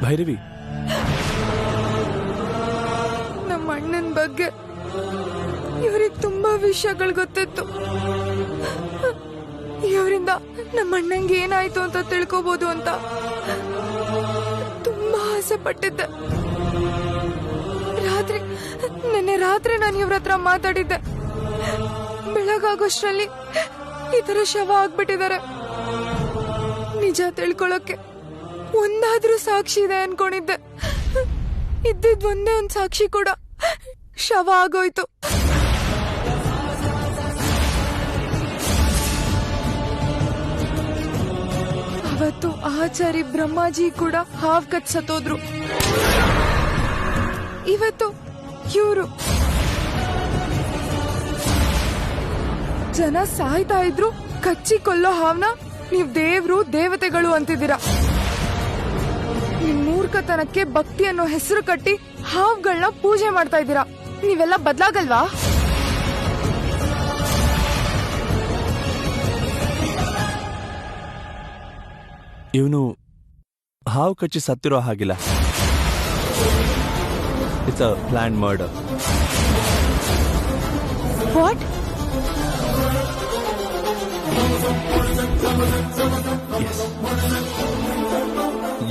ಭೈರವಿ, ನಮ್ಮ ಅಣ್ಣನ ಬಗ್ಗೆ ಇವರಿಗೆ ತುಂಬಾ ವಿಷಯಗಳು ಗೊತ್ತಿತ್ತು. ಇವರಿಂದ ನಮ್ಮ ಅಣ್ಣಂಗೆ ಏನಾಯ್ತು ಅಂತ ತಿಳ್ಕೋಬಹುದು ಅಂತ ತುಂಬಾ ಆಸೆ ಪಟ್ಟಿದ್ದೆ. ನಿನ್ನೆ ರಾತ್ರಿ ನಾನು ಇವ್ರ ಹತ್ರ ಮಾತಾಡಿದ್ದೆ. ಬೆಳಗಾಗೋಷ್ಟ್ರಲ್ಲಿ ಈ ತರ ಶವ ಆಗ್ಬಿಟ್ಟಿದ್ದಾರೆ. ನಿಜ ತಿಳ್ಕೊಳಕ್ಕೆ ಒಂದಾದ್ರೂ ಸಾಕ್ಷಿ ಇದೆ ಅನ್ಕೊಂಡಿದ್ದೆ. ಇದ್ದಿದ್ ಒಂದೇ ಒಂದ್ ಸಾಕ್ಷಿ ಕೂಡ ಶವ ಆಗೋಯ್ತು. ಅವತ್ತು ಆಚಾರಿ ಬ್ರಹ್ಮಾಜಿ ಕೂಡ ಹಾವ್ ಕಚ್ ಸತ್ತೋದ್ರು. ಇವತ್ತು ಇವ್ರು. ಜನ ಸಾಯ್ತಾ ಇದ್ರು, ಕಚ್ಚಿ ಕೊಲ್ಲೋ ಹಾವ್ನ ನೀವ್ ದೇವ್ರು ದೇವತೆಗಳು ಅಂತಿದ್ದೀರಾ. ನಿಮ್ ಮೂರ್ಖತನಕ್ಕೆ ಭಕ್ತಿ ಅನ್ನೋ ಹೆಸರು ಕಟ್ಟಿ ಹಾವ್ಗಳನ್ನ ಪೂಜೆ ಮಾಡ್ತಾ ಇದ್ದೀರಾ. ನೀವೆಲ್ಲ ಬದ್ಲಾಗಲ್ವಾ? ಇವನು ಹಾವು ಕಚ್ಚಿ ಸತ್ತಿರೋ ಹಾಗಿಲ್ಲ. It's a plan murder. What?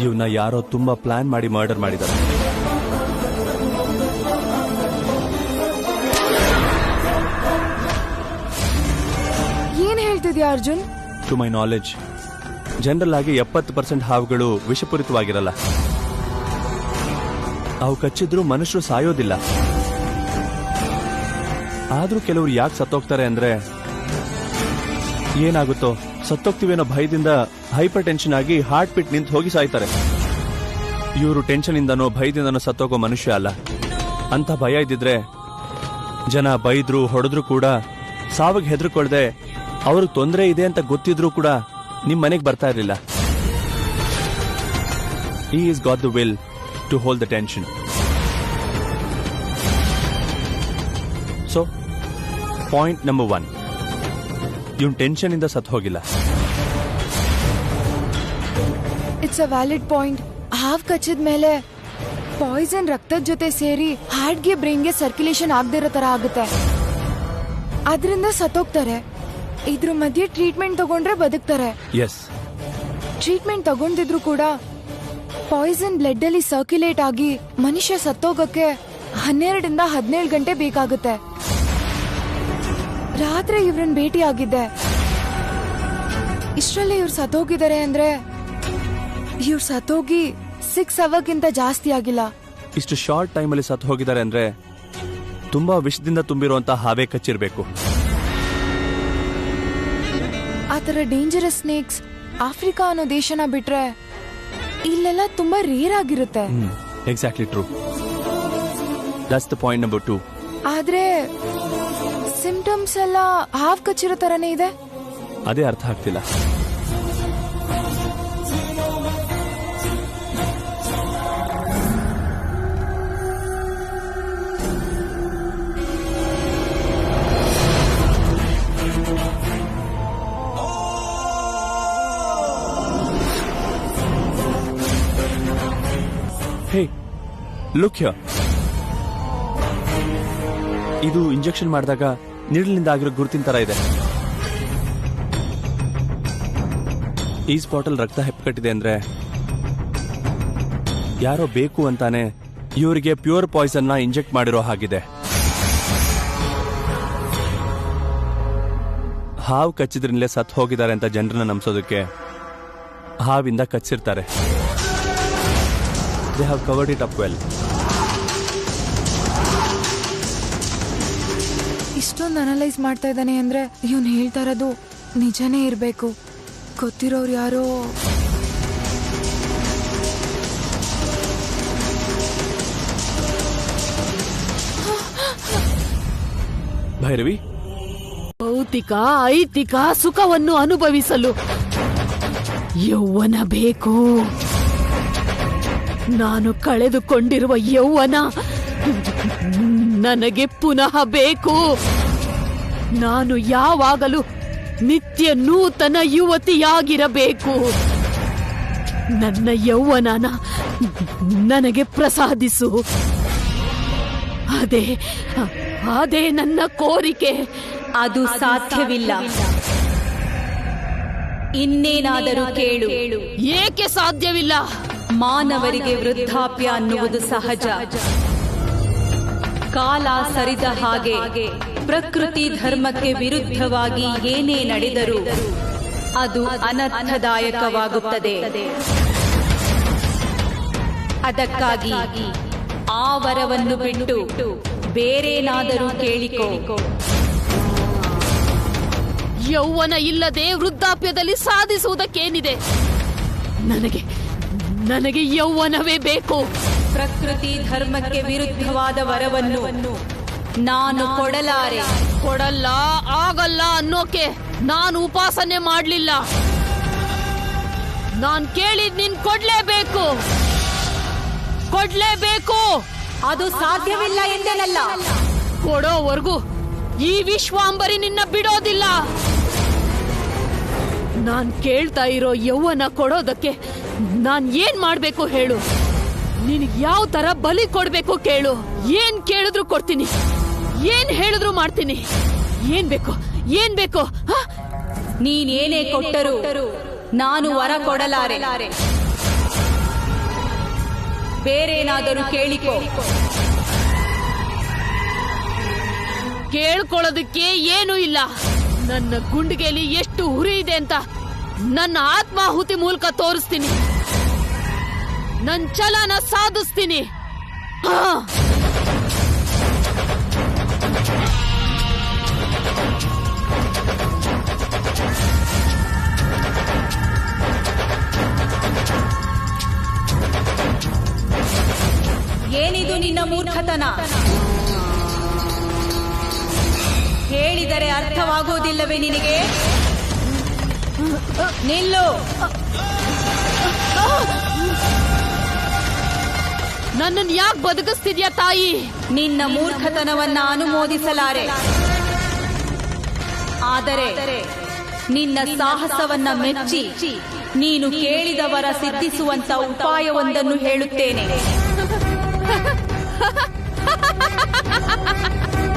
ಇವನ್ನ ಯಾರೋ ತುಂಬಾ ಪ್ಲಾನ್ ಮಾಡಿ ಮರ್ಡರ್ ಮಾಡಿದ್ದಾರೆ. ಏನ್ ಹೇಳ್ತಿದ್ಯಾ Arjun? To my knowledge general ಆಗಿ 70% ಹಾವುಗಳು ವಿಷಪೂರಿತವಾಗಿರಲ್ಲ. ಅವು ಕಚ್ಚಿದ್ರೂ ಮನುಷ್ಯರು ಸಾಯೋದಿಲ್ಲ. ಆದ್ರೂ ಕೆಲವರು ಯಾಕೆ ಸತ್ತೋಗ್ತಾರೆ ಅಂದ್ರೆ, ಏನಾಗುತ್ತೋ ಸತ್ತೋಗ್ತೀವೇನೋ ಭಯದಿಂದ ಹೈಪರ್ ಟೆನ್ಷನ್ ಆಗಿ ಹಾರ್ಟ್ ಬೀಟ್ ನಿಂತು ಹೋಗಿ ಸಾಯ್ತಾರೆ. ಇವರು ಟೆನ್ಷನ್ ಇಂದನೋ ಭಯದಿಂದನೋ ಸತ್ತೋಗೋ ಮನುಷ್ಯ ಅಲ್ಲ. ಅಂತ ಭಯ ಇದ್ದಿದ್ರೆ ಜನ ಬೈದ್ರು ಹೊಡೆದ್ರು ಕೂಡ ಸಾವಿಗೆ ಹೆದರ್ಕೊಳ್ದೆ ಅವ್ರಿಗೆ ತೊಂದರೆ ಇದೆ ಅಂತ ಗೊತ್ತಿದ್ರು ಕೂಡ ನಿಮ್ ಮನೆಗೆ ಬರ್ತಾ ಇರಲಿಲ್ಲ. He has got the will to hold the tension. So, point number 1. Even tension ಇಂದ ಸತ್ತು ಹೋಗಿಲ್ಲ. It's a valid point. ಹಾವ್ ಕಚ್ಚಿದ ಮೇಲೆ ಪಾಯ್ಸನ್ ರಕ್ತದ ಜೊತೆ ಸೇರಿ ಹಾರ್ಟ್ಗೆ ಬ್ರೈನ್ಗೆ ಸರ್ಕ್ಯುಲೇಷನ್ ಆಗದಿರೋ ತರ ಆಗುತ್ತೆ. ಅದರಿಂದ ಸತ್ತೋಗ್ತಾರೆ. ಇದ್ರ ಮಧ್ಯೆ ಟ್ರೀಟ್ಮೆಂಟ್ ತಗೊಂಡ್ರೆ ಬದುಕ್ತಾರೆ. ಎಸ್, ಟ್ರೀಟ್ಮೆಂಟ್ ತಗೊಂಡಿದ್ರು ಕೂಡ ಪಾಯ್ಸನ್ ಬ್ಲಡ್ ಅಲ್ಲಿ ಸರ್ಕ್ಯುಲೇಟ್ ಆಗಿ ಮನುಷ್ಯ ಸತ್ತೋಗಕ್ಕೆ 12 ರಿಂದ 17 ಗಂಟೆ ಬೇಕಾಗುತ್ತೆ. ರಾತ್ರಿ ಇವ್ರನ್ನ ಭೇಟಿ ಆಗಿದ್ದೆ. ಇಷ್ಟರಲ್ಲೇ ಇವ್ರು ಸತ್ತೋಗಿದ್ದಾರೆ ಅಂದ್ರೆ ಇವ್ರು ಸತ್ತೋಗಿ 6 ಅವರ್ಗಿಂತ ಜಾಸ್ತಿ ಆಗಿಲ್ಲ. ಇಷ್ಟು ಶಾರ್ಟ್ ಟೈಮಲ್ಲಿ ಸತ್ತು ಹೋಗಿದ್ದಾರೆ ಅಂದ್ರೆ ತುಂಬಾ ವಿಷದಿಂದ ತುಂಬಿರುವಂತ ಹಾವೇ ಕಚ್ಚಿರ್ಬೇಕು. ಆತರ ಡೇಂಜರಸ್ ಸ್ನೇಕ್ಸ್ ಆಫ್ರಿಕಾ ಅನ್ನೋ ದೇಶನ ಬಿಟ್ರೆ ಇಲ್ಲೆಲ್ಲ ತುಂಬಾ ರೇರ್ ಆಗಿರುತ್ತೆ. Exactly true. That's the point number 2. ಆದ್ರೆ ಸಿಂಪ್ಟಮ್ಸ್ ಎಲ್ಲ ಹಾವ್ ಕಚ್ಚಿರೋ ತರನೇ ಇದೆ. ಅದೇ ಅರ್ಥ ಆಗ್ತಿಲ್ಲ. ಹೇ, ಲುಕ್ ಹಿಯರ್. ಇದು ಇಂಜೆಕ್ಷನ್ ಮಾಡಿದಾಗ ನೀಡಲಿಂದ ಆಗಿರೋ ಗುರುತಿನ ತರ ಇದೆ. ಈ ಸ್ಪಾಟಲ್ ರಕ್ತ ಹೆಪ್ಪುಕಟ್ಟಿದೆ ಅಂದ್ರೆ ಯಾರೋ ಬೇಕು ಅಂತಾನೆ ಇವರಿಗೆ ಪ್ಯೂರ್ ಪಾಯ್ಸನ್ ನ ಇಂಜೆಕ್ಟ್ ಮಾಡಿರೋ ಹಾಗಿದೆ. ಹಾವು ಕಚ್ಚಿದ್ರಿಂದಲೇ ಸತ್ತು ಹೋಗಿದ್ದಾರೆ ಅಂತ ಜನರನ್ನ ನಂಬಿಸೋದಕ್ಕೆ ಹಾವಿಂದ ಕಚ್ಚಿರ್ತಾರೆ. They have covered it up well. ಇಷ್ಟೊಂದು ಅನಲೈಸ್ ಮಾಡ್ತಾ ಇದ್ದಾನೆ ಅಂದ್ರೆ ಇವನು ಹೇಳ್ತಾ ಇರೋದು ನಿಜನೇ ಇರಬೇಕು. ಗೊತ್ತಿರೋರು ಯಾರೋ. ಭೈರವಿ, ಭೌತಿಕ ಐತಿಕ ಸುಖವನ್ನು ಅನುಭವಿಸಲು ಯೌವನ ಬೇಕು. ನಾನು ಕಳೆದುಕೊಂಡಿರುವ ಯೌವನ ನನಗೆ ಪುನಃ ಬೇಕು. ನಾನು ಯಾವಾಗಲೂ ನಿತ್ಯ ನೂತನ ಯುವತಿಯಾಗಿರಬೇಕು. ನನ್ನ ಯೌವನನ ನನಗೆ ಪ್ರಸಾದಿಸು. ಅದೇ ನನ್ನ ಕೋರಿಕೆ. ಅದು ಸಾಧ್ಯವಿಲ್ಲ. ಇನ್ನೇನಾದರೂ ಕೇಳು. ಏಕೆ ಸಾಧ್ಯವಿಲ್ಲ? ಮಾನವರಿಗೆ ವೃದ್ಧಾಪ್ಯ ಅನ್ನುವುದು ಸಹಜ. ಕಾಲ ಸರಿದ ಹಾಗೆ ಪ್ರಕೃತಿ ಧರ್ಮಕ್ಕೆ ವಿರುದ್ಧವಾಗಿ ಏನೇ ನಡೆದರೂ ಅದು ಅನರ್ಥದಾಯಕವಾಗುತ್ತದೆ. ಅದಕ್ಕಾಗಿ ಆ ವರವನ್ನು ಬಿಟ್ಟು ಬೇರೇನಾದರೂ ಕೇಳಿಕೋ. ಯೌವನ ಇಲ್ಲದೆ ವೃದ್ಧಾಪ್ಯದಲ್ಲಿ ಸಾಧಿಸುವುದಕ್ಕೇನಿದೆ? ನನಗೆ ಯೌವನವೇ ಬೇಕು. ಪ್ರಕೃತಿ ಧರ್ಮಕ್ಕೆ ವಿರುದ್ಧವಾದ ವರವನ್ನು ನಾನು ಕೊಡಲಾರೆ. ಕೊಡಲ್ಲ, ಆಗಲ್ಲ ಅನ್ನೋಕೆ ನಾನು ಉಪಾಸನೆ ಮಾಡ್ಲಿಲ್ಲ. ನಾನ್ ಕೇಳಿದ್ ನೀನ್ ಕೊಡ್ಲೇಬೇಕು. ಅದು ಸಾಧ್ಯವಿಲ್ಲ ಎಂದೆನಲ್ಲ. ಕೊಡೋವರೆಗೂ ಈ ವಿಶ್ವಾಂಬರಿ ನಿನ್ನ ಬಿಡೋದಿಲ್ಲ. ನಾನ್ ಕೇಳ್ತಾ ಇರೋ ಯೌವನ ಕೊಡೋದಕ್ಕೆ ನಾನ್ ಏನ್ ಮಾಡ್ಬೇಕು ಹೇಳು? ನಿನಗ್ ಯಾವ ತರ ಬಲಿ ಕೊಡ್ಬೇಕು ಕೇಳು. ಏನ್ ಕೇಳಿದ್ರು ಕೊಡ್ತೀನಿ, ಏನ್ ಹೇಳಿದ್ರು ಮಾಡ್ತೀನಿ. ಏನ್ ಬೇಕು? ನೀನೇನೇ ಕೊಟ್ಟರು ನಾನು ವರ ಕೊಡಲಾರೆ. ಬೇರೇನಾದರೂ ಕೇಳಿಕೋ. ಕೇಳ್ಕೊಳ್ಳೋದಕ್ಕೆ ಏನೂ ಇಲ್ಲ. ನನ್ನ ಗುಂಡಿಗೆಲಿ ಎಷ್ಟು ಹುರಿ ಇದೆ ಅಂತ ನನ್ನ ಆತ್ಮಾಹುತಿ ಮೂಲಕ ತೋರಿಸ್ತೀನಿ. ನನ್ನ ಛಲನ ಸಾಧಿಸ್ತೀನಿ. ಏನಿದು ನಿನ್ನ ಮೂರ್ಖತನ? ಹೇಳಿದರೆ ಅರ್ಥವಾಗುವುದಿಲ್ಲವೇ ನಿನಗೆ? ನಿಲ್ಲು. ನನ್ನನ್ನು ಯಾಕೆ ಬದುಕಿಸ್ತಿದ್ಯಾ ತಾಯಿ? ನಿನ್ನ ಮೂರ್ಖತನವನ್ನ ಅನುಮೋದಿಸಲಾರೆ. ಆದರೆ ನಿನ್ನ ಸಾಹಸವನ್ನ ಮೆಚ್ಚಿ ನೀನು ಕೇಳಿದವರ ಸಿದ್ಧಿಸುವಂತ ಉಪಾಯವೊಂದನ್ನು ಹೇಳುತ್ತೇನೆ.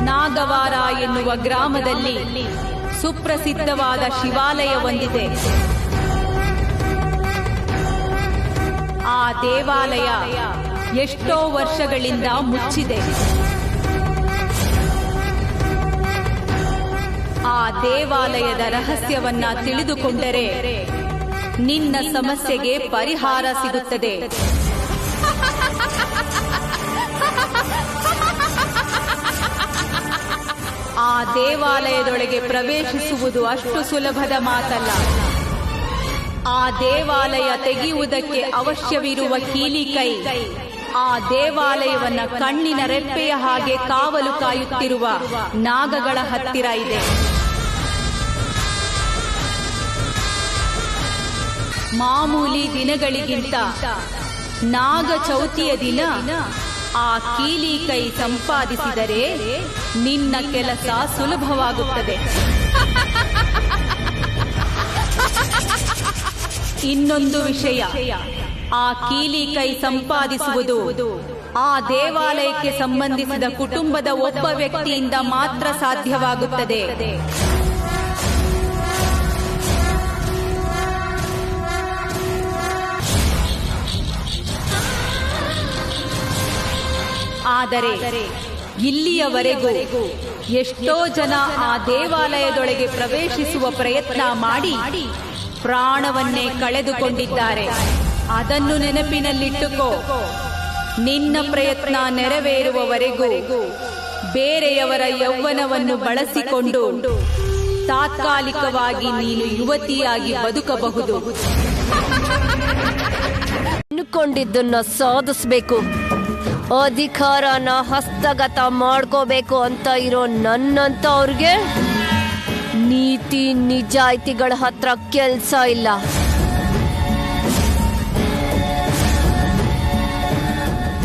ನಾಗವಾರ ಎನ್ನುವ ಗ್ರಾಮದಲ್ಲಿ ಸುಪ್ರಸಿದ್ಧವಾದ ಶಿವಾಲಯ ಹೊಂದಿದೆ. ಆ ದೇವಾಲಯ ಎಷ್ಟೋ ವರ್ಷಗಳಿಂದ ಮುಚ್ಚಿದೆ. ಆ ದೇವಾಲಯದ ರಹಸ್ಯವನ್ನ ತಿಳಿದುಕೊಂಡರೆ ನಿನ್ನ ಸಮಸ್ಯೆಗೆ ಪರಿಹಾರ ಸಿಗುತ್ತದೆ. ಆ ದೇವಾಲಯದೊಳಗೆ ಪ್ರವೇಶಿಸುವುದು ಅಷ್ಟು ಸುಲಭದ ಮಾತಲ್ಲ. ಆ ದೇವಾಲಯ ತೆಗೆಯುವುದಕ್ಕೆ ಅವಶ್ಯವಿರುವ ಕೀಲಿಕೈ ಆ ದೇವಾಲಯವನ್ನ ಕಣ್ಣಿನ ರೆಪ್ಪೆಯ ಹಾಗೆ ಕಾವಲು ಕಾಯುತ್ತಿರುವ ನಾಗಗಳ ಹತ್ತಿರ ಇದೆ. ಮಾಮೂಲಿ ದಿನಗಳಿಗಿಂತ ನಾಗ ಚೌತಿಯ ದಿನ ಆ ಕೀಲಿಕೈ ಸಂಪಾದಿಸಿದರೆ ನಿನ್ನ ಕೆಲಸ ಸುಲಭವಾಗುತ್ತದೆ. ಇನ್ನೊಂದು ವಿಷಯ, ಆ ಕೀಲಿಕೈ ಸಂಪಾದಿಸುವುದು ಆ ದೇವಾಲಯಕ್ಕೆ ಸಂಬಂಧಿಸಿದ ಕುಟುಂಬದ ಒಬ್ಬ ವ್ಯಕ್ತಿಯಿಂದ ಮಾತ್ರ ಸಾಧ್ಯವಾಗುತ್ತದೆ. ಆದರೆ ಇಲ್ಲಿಯವರೆಗೂ ಎಷ್ಟೋ ಜನ ಆ ದೇವಾಲಯದೊಳಗೆ ಪ್ರವೇಶಿಸುವ ಪ್ರಯತ್ನ ಮಾಡಿ ಪ್ರಾಣವನ್ನೇ ಕಳೆದುಕೊಂಡಿದ್ದಾರೆ. ಅದನ್ನು ನೆನಪಿನಲ್ಲಿಟ್ಟುಕೋ. ನಿನ್ನ ಪ್ರಯತ್ನ ನೆರವೇರುವವರೆಗೂ ಬೇರೆಯವರ ಯೌವನವನ್ನು ಬಳಸಿಕೊಂಡು ತಾತ್ಕಾಲಿಕವಾಗಿ ನೀನು ಯುವತಿಯಾಗಿ ಬದುಕಬಹುದು. ಅನ್ಕೊಂಡಿದ್ದನ್ನ ಸಾಧಿಸ್ಬೇಕು, ಅಧಿಕಾರನ ಹಸ್ತಗತ ಮಾಡ್ಕೋಬೇಕು ಅಂತ ಇರೋ ನನ್ನಂತವ್ರಿಗೆ ನೀತಿ ನಿಜಾಯಿತಿಗಳ ಹತ್ರ ಕೆಲ್ಸ ಇಲ್ಲ.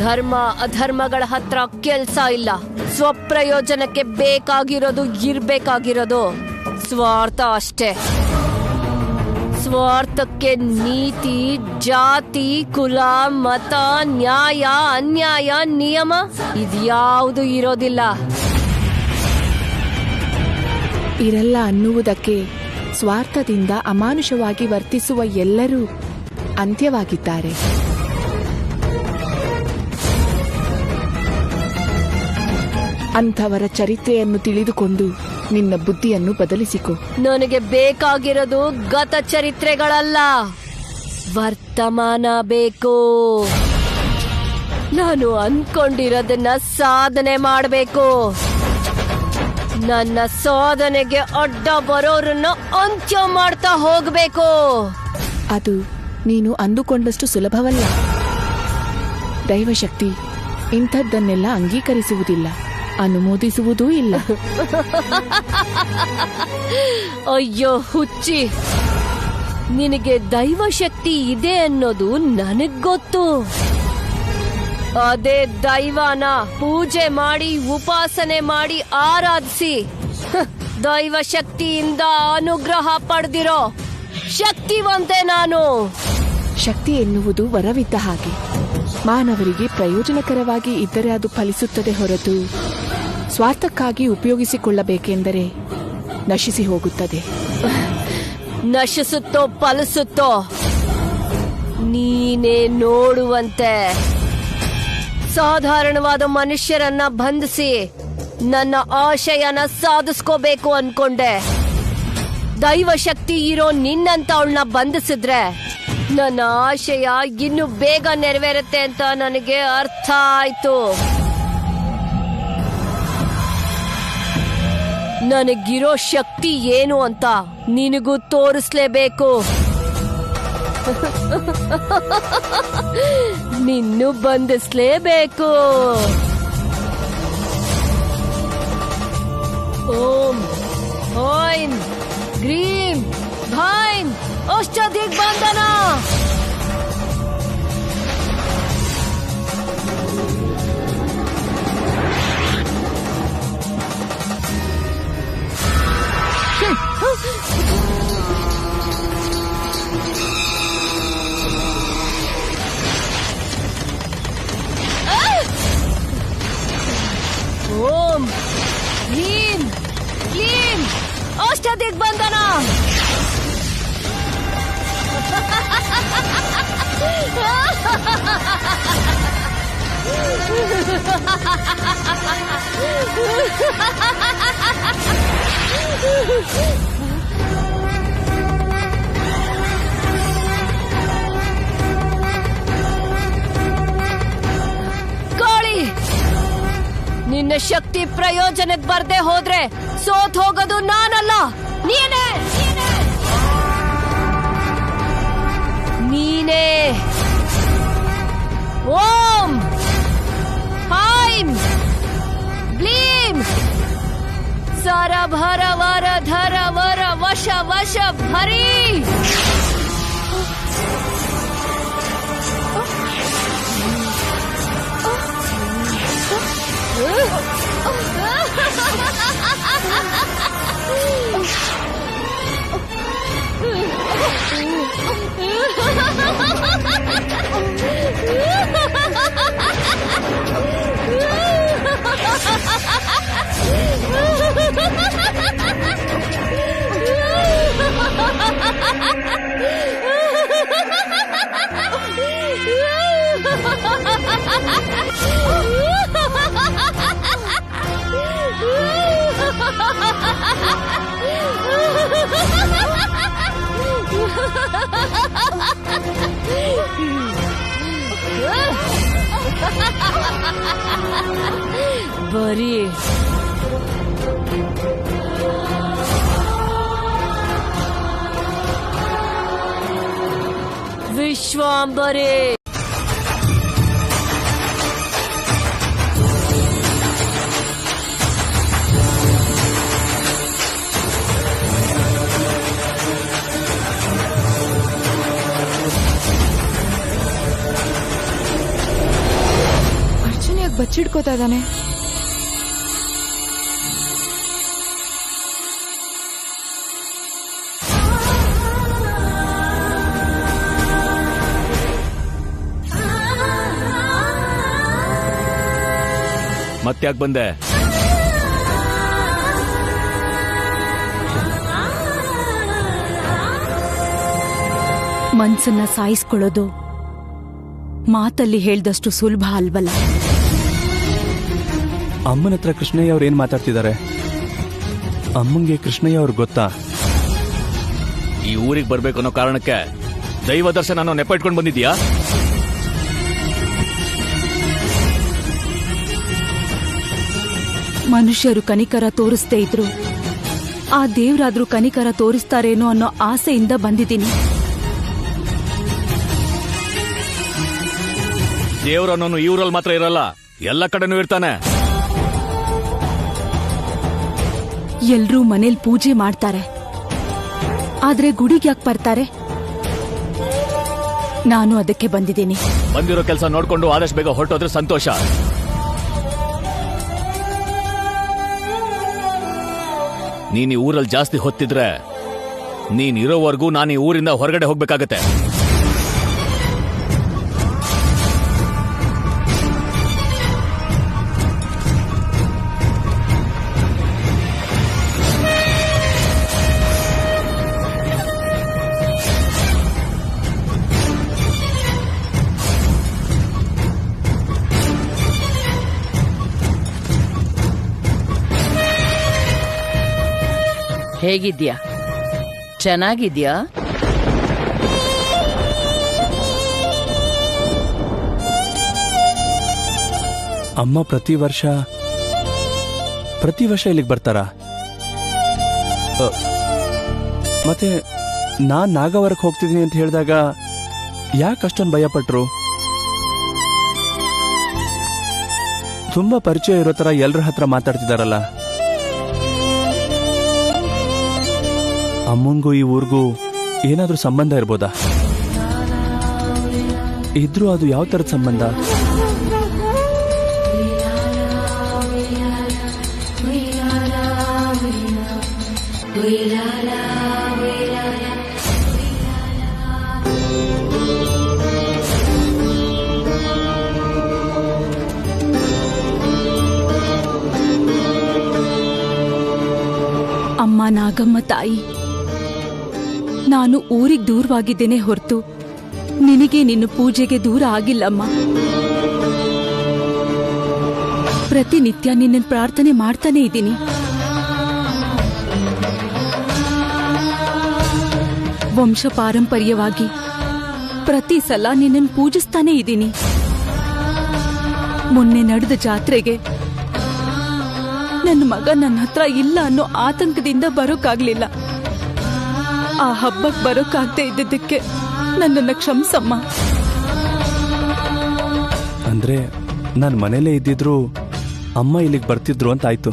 ಧರ್ಮ ಅಧರ್ಮಗಳ ಹತ್ರ ಕೆಲ್ಸ ಇಲ್ಲ. ಸ್ವಪ್ರಯೋಜನಕ್ಕೆ ಬೇಕಾಗಿರೋದು ಇರ್ಬೇಕಾಗಿರೋದು ಸ್ವಾರ್ಥ ಅಷ್ಟೇ. ಸ್ವಾರ್ಥಕ್ಕೆ ನೀತಿ, ಜಾತಿ, ಕುಲ, ಮತ, ನ್ಯಾಯ, ಅನ್ಯಾಯ, ನಿಯಮ ಇದ್ಯಾವುದು ಇರೋದಿಲ್ಲ. ಇರಲ್ಲ ಅನ್ನುವುದಕ್ಕೆ ಸ್ವಾರ್ಥದಿಂದ ಅಮಾನುಷವಾಗಿ ವರ್ತಿಸುವ ಎಲ್ಲರೂ ಅಂತ್ಯವಾಗಿದ್ದಾರೆ. ಅಂಥವರ ಚರಿತ್ರೆಯನ್ನು ತಿಳಿದುಕೊಂಡು ನಿನ್ನ ಬುದ್ಧಿಯನ್ನು ಬದಲಿಸಿಕೊ. ನನಗೆ ಬೇಕಾಗಿರೋದು ಗತ ಚರಿತ್ರೆಗಳಲ್ಲ, ವರ್ತಮಾನ ಬೇಕು. ನಾನು ಅನ್ಕೊಂಡಿರೋದನ್ನ ಸಾಧನೆ ಮಾಡಬೇಕು. ನನ್ನ ಸಾಧನೆಗೆ ಅಡ್ಡ ಬರೋರನ್ನ ಅಂತ್ಯ ಮಾಡ್ತಾ ಹೋಗ್ಬೇಕು. ಅದು ನೀನು ಅಂದುಕೊಂಡಷ್ಟು ಸುಲಭವಲ್ಲ. ದೈವಶಕ್ತಿ ಇಂಥದ್ದನ್ನೆಲ್ಲ ಅಂಗೀಕರಿಸುವುದಿಲ್ಲ, ಅನುಮೋದಿಸುವುದೂ ಇಲ್ಲ. ಅಯ್ಯೋ ಹುಚ್ಚಿ, ನಿನಗೆ ದೈವಶಕ್ತಿ ಇದೆ ಅನ್ನೋದು ನನಗ್ ಗೊತ್ತು. ಅದೇ ದೈವನ ಪೂಜೆ ಮಾಡಿ, ಉಪಾಸನೆ ಮಾಡಿ, ಆರಾಧಿಸಿ ದೈವಶಕ್ತಿಯಿಂದ ಅನುಗ್ರಹ ಪಡೆದಿರೋ ಶಕ್ತಿವಂತೆ ನಾನು. ಶಕ್ತಿ ಎನ್ನುವುದು ವರವಿದ್ದ ಹಾಗೆ. ಮಾನವರಿಗೆ ಪ್ರಯೋಜನಕರವಾಗಿ ಇದ್ದರೆ ಅದು ಫಲಿಸುತ್ತದೆ ಹೊರತು ಸ್ವಾರ್ಥಕ್ಕಾಗಿ ಉಪಯೋಗಿಸಿಕೊಳ್ಳಬೇಕೆಂದರೆ ನಶಿಸಿ ಹೋಗುತ್ತದೆ. ನಶಿಸುತ್ತೋ ಫಲಿಸುತ್ತೋ ನೀನೇ ನೋಡುವಂತೆ. ಸಾಧಾರಣವಾದ ಮನುಷ್ಯರನ್ನ ಬಂಧಿಸಿ ನನ್ನ ಆಶಯನ ಸಾಧಿಸ್ಕೋಬೇಕು ಅನ್ಕೊಂಡೆ. ದೈವಶಕ್ತಿ ಇರೋ ನಿನ್ನಂತವಳನ್ನ ಬಂಧಿಸಿದ್ರೆ ನನ್ನ ಆಶಯ ಇನ್ನು ಬೇಗ ನೆರವೇರುತ್ತೆ ಅಂತ ನನಗೆ ಅರ್ಥ ಆಯ್ತು. ನನಗಿರೋ ಶಕ್ತಿ ಏನು ಅಂತ ನಿನಗೂ ತೋರಿಸ್ಲೇಬೇಕು. ನಿನ್ನು ಬಂಧಿಸ್ಲೇಬೇಕು. ಓಂ ಐಂ ಗ್ರೀಂ ಭೈಂ ಅಷ್ಟದಿಗ್ಬಂಧನ. ಓಂ ಹ್ರೀಂ ಕ್ಲೀಂ ಅಷ್ಟದಿಗ್ಬಂಧನ. ಕೋಳಿ, ನಿನ್ನ ಶಕ್ತಿ ಪ್ರಯೋಜನಕ್ಕೆ ಬರ್ದೆ ಹೋದ್ರೆ ಸೋತ್ ಹೋಗೋದು ನಾನಲ್ಲ, ನೀನೇ ನೀನೇ. ಓಂ ಹೈಂ ಗ್ಲೀಂ ಸರಭರ ವರ ಧರ ವರ ವಶ ವಶ ಭರಿ. ಬರೀ ವಿಶ್ವಾಂಬರೇ. ಅರ್ಜುನ್ ಯಾಕೆ ಬಚ್ಚಿಡ್ಕೋತಾ ಇದ್ದಾನೆ? ಮತ್ತ್ಯಾಕ್ ಬಂದೆ? ಮನ್ಸನ್ನ ಸಾಯಿಸ್ಕೊಳ್ಳೋದು ಮಾತಲ್ಲಿ ಹೇಳ್ದಷ್ಟು ಸುಲಭ ಅಲ್ವಲ್ಲ. ಅಮ್ಮನ ಹತ್ರ ಕೃಷ್ಣಯ್ಯ ಅವ್ರು ಏನ್ ಮಾತಾಡ್ತಿದ್ದಾರೆ? ಅಮ್ಮಂಗೆ ಕೃಷ್ಣಯ್ಯ ಅವ್ರಿಗೆ ಗೊತ್ತಾ? ಈ ಊರಿಗೆ ಬರ್ಬೇಕು ಅನ್ನೋ ಕಾರಣಕ್ಕೆ ದೈವ ದರ್ಶನ ನೆಪ ಇಟ್ಕೊಂಡು ಬಂದಿದ್ಯಾ? ಮನುಷ್ಯರು ಕನಿಕರ ತೋರಿಸ್ದೇ ಇದ್ರು ಆ ದೇವ್ರಾದ್ರೂ ಕನಿಕರ ತೋರಿಸ್ತಾರೇನೋ ಅನ್ನೋ ಆಸೆಯಿಂದ ಬಂದಿದ್ದೀನಿ. ದೇವ್ರನ್ನೋನು ಈ ಊರಲ್ಲಿ ಮಾತ್ರ ಇರಲ್ಲ, ಎಲ್ಲ ಕಡೆನೂ ಇರ್ತಾನೆ. ಎಲ್ರೂ ಮನೇಲಿ ಪೂಜೆ ಮಾಡ್ತಾರೆ, ಆದ್ರೆ ಗುಡಿಗೆ ಯಾಕೆ ಬರ್ತಾರೆ? ನಾನು ಅದಕ್ಕೆ ಬಂದಿದ್ದೀನಿ. ಬಂದಿರೋ ಕೆಲಸ ನೋಡ್ಕೊಂಡು ಆದಷ್ಟು ಬೇಗ ಹೊರಟೋದ್ರೆ ಸಂತೋಷ. ನೀನ್ ಈ ಊರಲ್ಲಿ ಜಾಸ್ತಿ ಹೊತ್ತಿದ್ರೆ ನೀನ್ ಇರೋವರೆಗೂ ನಾನು ಈ ಊರಿಂದ ಹೊರಗಡೆ ಹೋಗ್ಬೇಕಾಗತ್ತೆ. ಹೇಗಿದ್ಯಾ? ಚೆನ್ನಾಗಿದ್ಯಾ? ಅಮ್ಮ ಪ್ರತಿ ವರ್ಷ ಇಲ್ಲಿಗೆ ಬರ್ತಾರಾ? ಮತ್ತೆ ನಾನ್ ನಾಗವರಕ್ಕೆ ಹೋಗ್ತಿದ್ದೀನಿ ಅಂತ ಹೇಳಿದಾಗ ಯಾಕೆ ಅಷ್ಟೊಂದು ಭಯ ಪಟ್ರು? ತುಂಬಾ ಪರಿಚಯ ಇರೋ ತರ ಎಲ್ರ ಹತ್ರ ಮಾತಾಡ್ತಿದಾರಲ್ಲ. ಅಮ್ಮಂಗೂ ಈ ಊರಿಗೂ ಏನಾದ್ರೂ ಸಂಬಂಧ ಇರ್ಬೋದಾ? ಇದ್ರೂ ಅದು ಯಾವ ತರದ ಸಂಬಂಧ? ಅಮ್ಮ ನಾಗಮ್ಮ ತಾಯಿ, ನಾನು ಊರಿಗೆ ದೂರವಾಗಿದ್ದೇನೆ ಹೊರತು ನಿನಗೆ ನಿನ್ನ ಪೂಜೆಗೆ ದೂರ ಆಗಿಲ್ಲಮ್ಮ. ಪ್ರತಿನಿತ್ಯ ನಿನ್ನ ಪ್ರಾರ್ಥನೆ ಮಾಡ್ತಾನೆ ಇದ್ದೀನಿ. ವಂಶ ಪಾರಂಪರ್ಯವಾಗಿ ಪ್ರತಿ ಸಲ ನಿನ್ನನ್ನು ಪೂಜಿಸ್ತಾನೆ ಇದ್ದೀನಿ. ಮೊನ್ನೆ ನಡೆದ ಜಾತ್ರೆಗೆ ನನ್ನ ಮಗ ನನ್ನ ಹತ್ರ ಇಲ್ಲ ಅನ್ನೋ ಆತಂಕದಿಂದ ಬರೋಕ್ಕಾಗ್ಲಿಲ್ಲ. ಆ ಹಬ್ಬಕ್ಕೆ ಬರೋಕ್ಕಾಗದೆ ಇದ್ದದ್ದಕ್ಕೆ ನನ್ನನ್ನ ಕ್ಷಮಿಸಮ್ಮ. ಅಂದ್ರೆ ನಾನು ಮನೇಲೇ ಇದ್ದಿದ್ರು ಅಮ್ಮ ಇಲ್ಲಿಗೆ ಬರ್ತಿದ್ರು ಅಂತ ಆಯ್ತು.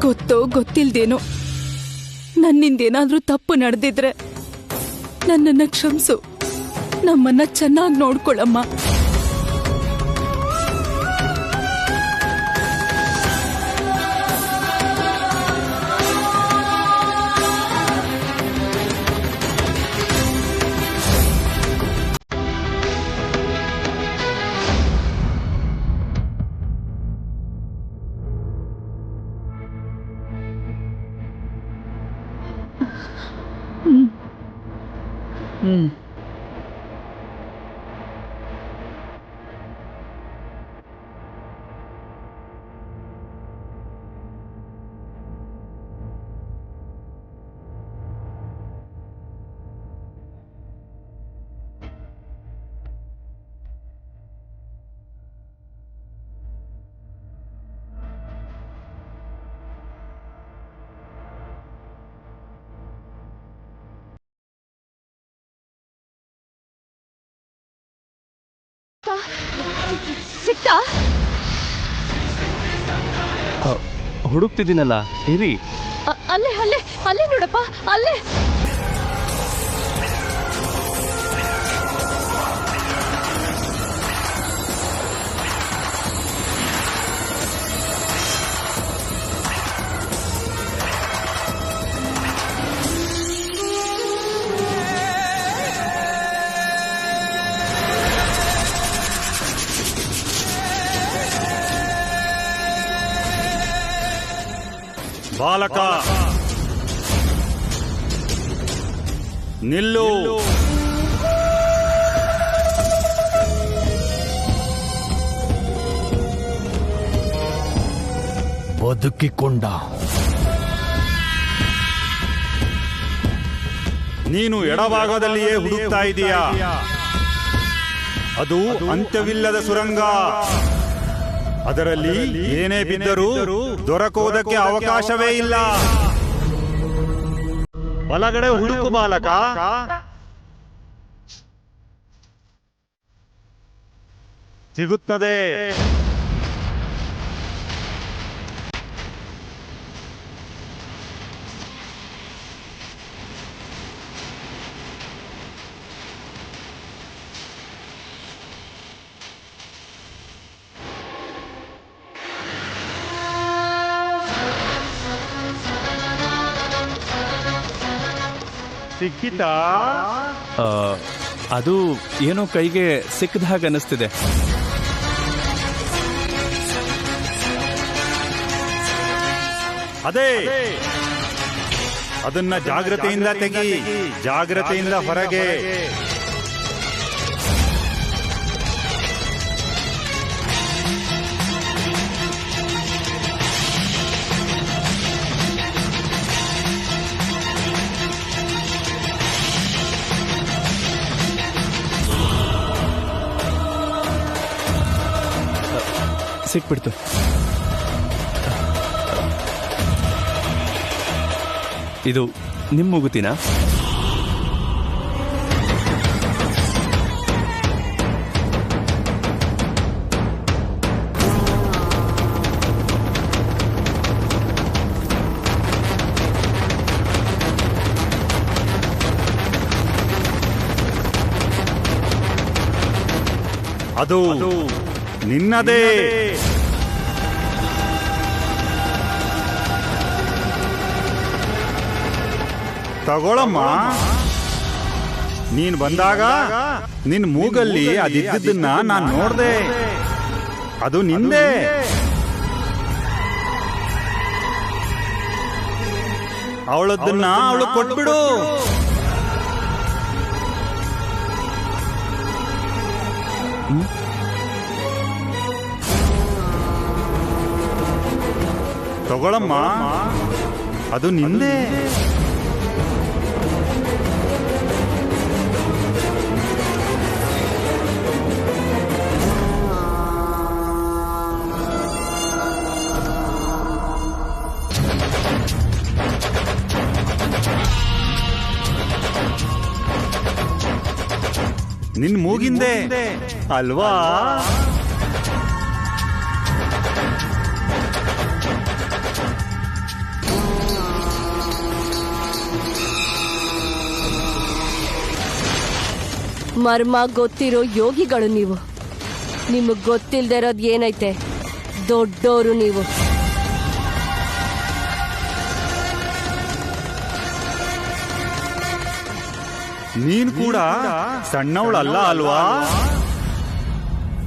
ಗೊತ್ತೋ ಗೊತ್ತಿಲ್ದೇನೋ ನನ್ನಿಂದೇನಾದ್ರೂ ತಪ್ಪು ನಡೆದಿದ್ರೆ ನನ್ನನ್ನ ಕ್ಷಮಿಸು. ನಮ್ಮನ್ನ ಚೆನ್ನಾಗಿ ನೋಡ್ಕೊಳಮ್ಮ. ಸಿಕ್ತಾ? ಹುಡುಕ್ತಿದ್ದೀನಲ್ಲ, ಇರಿ. ಅಲ್ಲೇ ಅಲ್ಲೇ ಅಲ್ಲೇ ನೋಡಪ್ಪ, ಅಲ್ಲೇ. ಬಾಲಕ ನಿಲ್ಲು. ಬದುಕಿಕೊಂಡ. ನೀನು ಎಡಭಾಗದಲ್ಲಿಯೇ ಹುಡುಕ್ತಾ ಇದೀಯಾ? ಅದು ಅಂತ್ಯವಿಲ್ಲದ ಸುರಂಗ. ಅದರಲ್ಲಿ ಏನೇ ಬಿದ್ದರೂ ದೊರಕುವುದಕ್ಕೆ ಅವಕಾಶವೇ ಇಲ್ಲ. ಬಲಗಡೆ ಹುಡುಕು ಬಾಲಕ. ಸಿಗುತ್ತದೆ. ಸಿಕ್ಕಿತಾ? ಅದು ಏನೋ ಕೈಗೆ ಸಿಕ್ಕದ ಹಾಗೆ ಅನಿಸ್ತಿದೆ. ಅದೇ, ಅದನ್ನ ಜಾಗ್ರತೆಯಿಂದ ತೆಗಿ, ಜಾಗ್ರತೆಯಿಂದ ಹೊರಗೆ. ಸಿಕ್ಬಿಡ್ತು. ಇದು ನಿಮ್ಮ ಮುಗುತಿನಾ? ಅದು ನಿನ್ನದೇ. ತಗೊಳಮ್ಮ. ನೀನ್ ಬಂದಾಗ ನಿನ್ ಮೂಗಲ್ಲಿ ಅದಿದ್ದನ್ನ ನಾನ್ ನೋಡ್ದೆ. ಅದು ನಿಂದೆ. ಅವಳದ್ದನ್ನ ಅವಳು ಕೊಟ್ಬಿಡು. ತಗೊಳಮ್ಮ, ಅದು ನಿಂದೆ. ನಿನ್ ಮೂಗಿಂದೆ ಅಲ್ವಾ? ಮರ್ಮ ಗೊತ್ತಿರೋ ಯೋಗಿಗಳು ನೀವು. ನಿಮಗ್ ಗೊತ್ತಿಲ್ದೇ ಇರೋದ್ ಏನೈತೆ? ದೊಡ್ಡೋರು ನೀವು. ನೀನ್ ಕೂಡ ಸಣ್ಣವಳಲ್ಲ ಅಲ್ವಾ?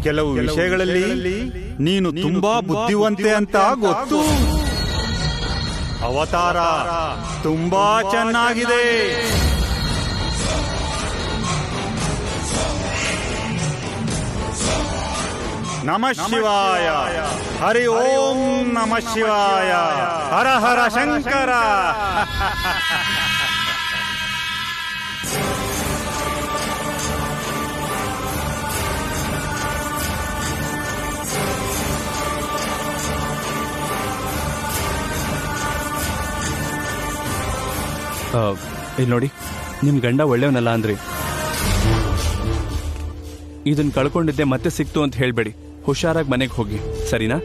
ಕೆಲವು ವಿಷಯಗಳಲ್ಲಿ ನೀನು ತುಂಬಾ ಬುದ್ಧಿವಂತೆ ಅಂತ ಗೊತ್ತು. ಅವತಾರ ತುಂಬಾ ಚೆನ್ನಾಗಿದೆ. ನಮಃ ಶಿವಾಯ. ಹರಿ ಓಂ ನಮಃ ಶಿವಾಯ. ಹರ ಹರ ಶಂಕರ. ಇಲ್ಲಿ ನೋಡಿ, ನಿಮ್ ಗಂಡ ಒಳ್ಳೆಯವನಲ್ಲ ಅಂದ್ರಿ. ಇದನ್ನ ಕಳ್ಕೊಂಡಿದ್ದೆ ಮತ್ತೆ ಸಿಕ್ತು ಅಂತ ಹೇಳ್ಬೇಡಿ. ಹುಷಾರಾಗಿ ಮನೆಗೆ ಹೋಗಿ, ಸರಿನಾ?